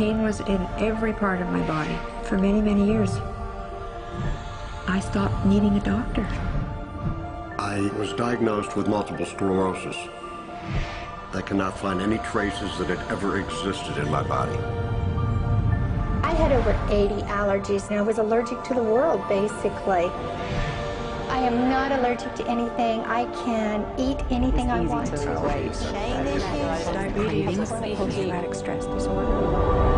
pain was in every part of my body for many, many years. I stopped needing a doctor. I was diagnosed with multiple sclerosis. I cannot find any traces that it ever existed in my body. I had over 80 allergies, and I was allergic to the world, basically. I am not allergic to anything. I can eat anything I want to. Diabetes, post-traumatic stress disorder.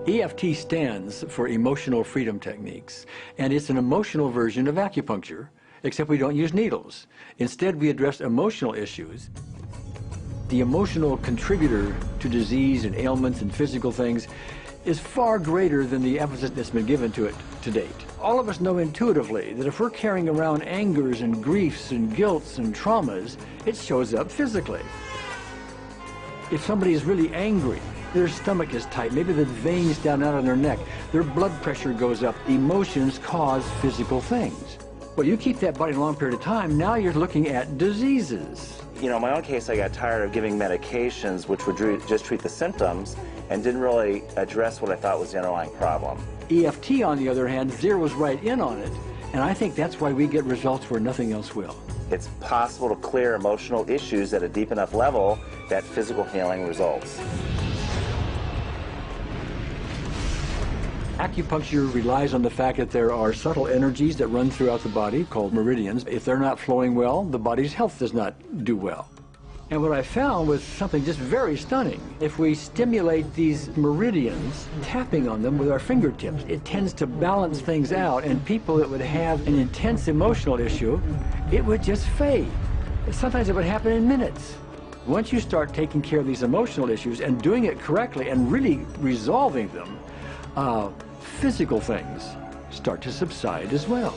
EFT stands for Emotional Freedom Techniques, and it's an emotional version of acupuncture, except we don't use needles. Instead, we address emotional issues. The emotional contributor to disease and ailments and physical things is far greater than the emphasis that's been given to it to date. All of us know intuitively that if we're carrying around angers and griefs and guilts and traumas, it shows up physically. If somebody is really angry, their stomach is tight, maybe the veins down out of their neck, their blood pressure goes up, emotions cause physical things. Well, you keep that body a long period of time, now you're looking at diseases. You know, in my own case, I got tired of giving medications which would just treat the symptoms and didn't really address what I thought was the underlying problem. EFT, on the other hand, zeroes right in on it, and I think that's why we get results where nothing else will. It's possible to clear emotional issues at a deep enough level that physical healing results. Acupuncture relies on the fact that there are subtle energies that run throughout the body called meridians. If they're not flowing well, the body's health does not do well. And what I found was something just very stunning. If we stimulate these meridians, tapping on them with our fingertips, it tends to balance things out, and people that would have an intense emotional issue, it would just fade. Sometimes it would happen in minutes. Once you start taking care of these emotional issues and doing it correctly and really resolving them, physical things start to subside as well.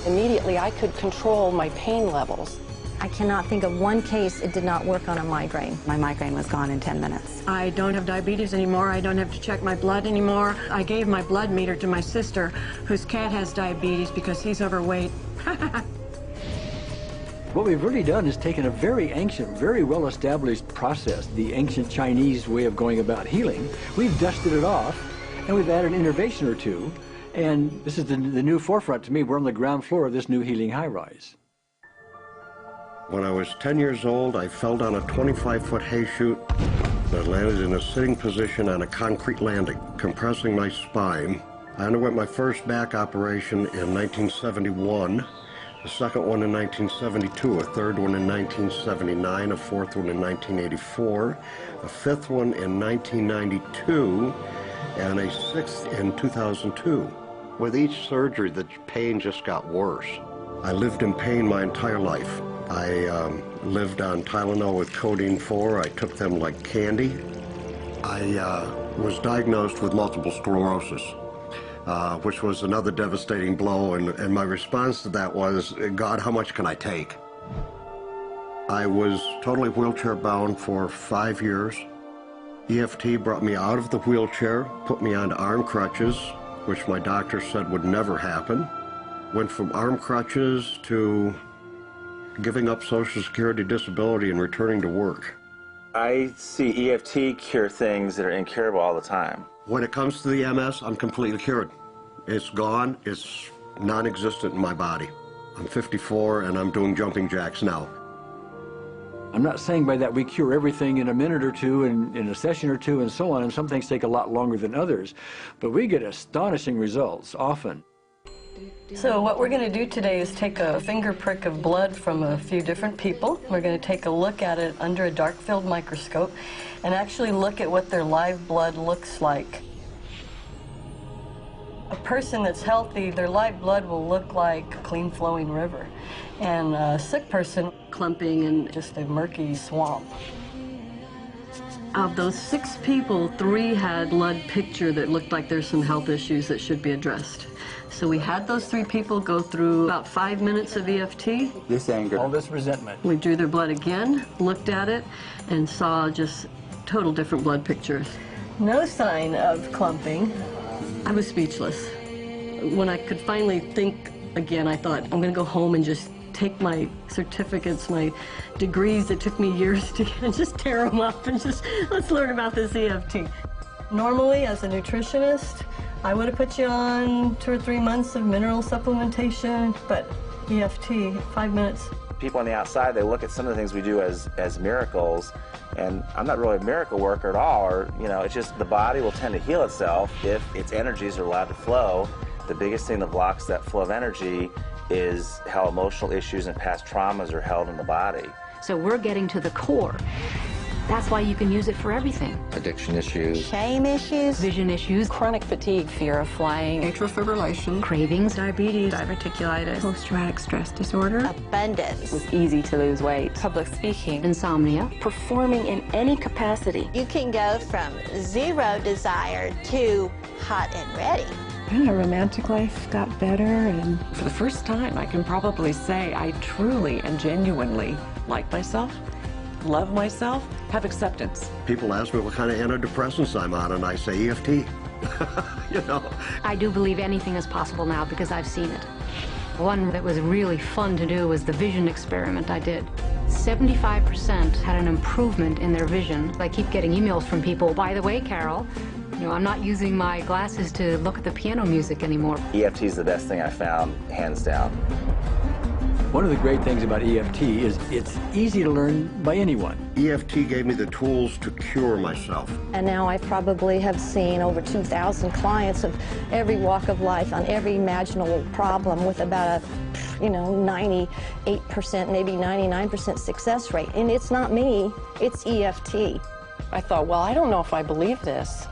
Immediately, I could control my pain levels. I cannot think of one case it did not work on a migraine. My migraine was gone in 10 minutes. I don't have diabetes anymore. I don't have to check my blood anymore. I gave my blood meter to my sister, whose cat has diabetes because he's overweight. What we've really done is taken a very ancient, very well-established process, the ancient Chinese way of going about healing. We've dusted it off, and we've added an innovation or two, and this is the new forefront to me. We're on the ground floor of this new healing high-rise. When I was 10 years old, I fell down a 25-foot hay chute. I landed in a sitting position on a concrete landing, compressing my spine. I underwent my first back operation in 1971, a second one in 1972, a third one in 1979, a fourth one in 1984, a fifth one in 1992, and a sixth in 2002. With each surgery, the pain just got worse. I lived in pain my entire life. I lived on Tylenol with codeine 4. I took them like candy. I was diagnosed with multiple sclerosis, which was another devastating blow, and my response to that was, God, how much can I take? I was totally wheelchair bound for 5 years. EFT brought me out of the wheelchair, put me onto arm crutches, which my doctor said would never happen. Went from arm crutches to giving up Social Security disability and returning to work. I see EFT cure things that are incurable all the time. When it comes to the MS, I'm completely cured. It's gone. It's non-existent in my body. I'm 54 and I'm doing jumping jacks now. I'm not saying by that we cure everything in a minute or two and in a session or two and so on, and some things take a lot longer than others, but we get astonishing results often. So what we're going to do today is take a finger prick of blood from a few different people. We're going to take a look at it under a dark field microscope and actually look at what their live blood looks like. A person that's healthy, their live blood will look like a clean flowing river, and a sick person clumping in just a murky swamp. Of those 6 people, 3 had blood picture that looked like there's some health issues that should be addressed. So we had those 3 people go through about 5 minutes of EFT. This anger. All this resentment. We drew their blood again, looked at it, and saw just total different blood pictures. No sign of clumping. I was speechless. When I could finally think again, I thought, I'm going to go home and just take my certificates, my degrees that took me years to get, and just tear them up and just, let's learn about this EFT. Normally, as a nutritionist, I would have put you on 2 or 3 months of mineral supplementation, but EFT, 5 minutes. People on the outside, they look at some of the things we do as miracles, and I'm not really a miracle worker at all, or, you know, it's just the body will tend to heal itself if its energies are allowed to flow. The biggest thing that blocks that flow of energy is how emotional issues and past traumas are held in the body. So we're getting to the core. That's why you can use it for everything. Addiction issues. Shame issues. Vision issues. Chronic fatigue, fear of flying. Atrial fibrillation. Cravings. Diabetes. Diverticulitis. Post-traumatic stress disorder. Abundance. It's easy to lose weight. Public speaking. Insomnia. Performing in any capacity. You can go from zero desire to hot and ready. And our romantic life got better, and for the first time I can probably say I truly and genuinely like myself, love myself, have acceptance. People ask me what kind of antidepressants I'm on, and I say EFT. You know. I do believe anything is possible now because I've seen it. One that was really fun to do was the vision experiment I did. 75% had an improvement in their vision. I keep getting emails from people, by the way, Carol, you know, I'm not using my glasses to look at the piano music anymore. EFT is the best thing I found, hands down. One of the great things about EFT is it's easy to learn by anyone. EFT gave me the tools to cure myself. And now I probably have seen over 2,000 clients of every walk of life on every imaginable problem with about a, 98%, maybe 99% success rate. And it's not me, it's EFT. I thought, well, I don't know if I believe this,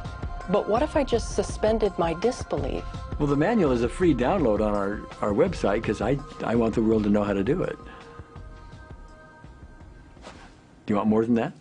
but what if I just suspended my disbelief? Well, the manual is a free download on our website because I want the world to know how to do it. Do you want more than that?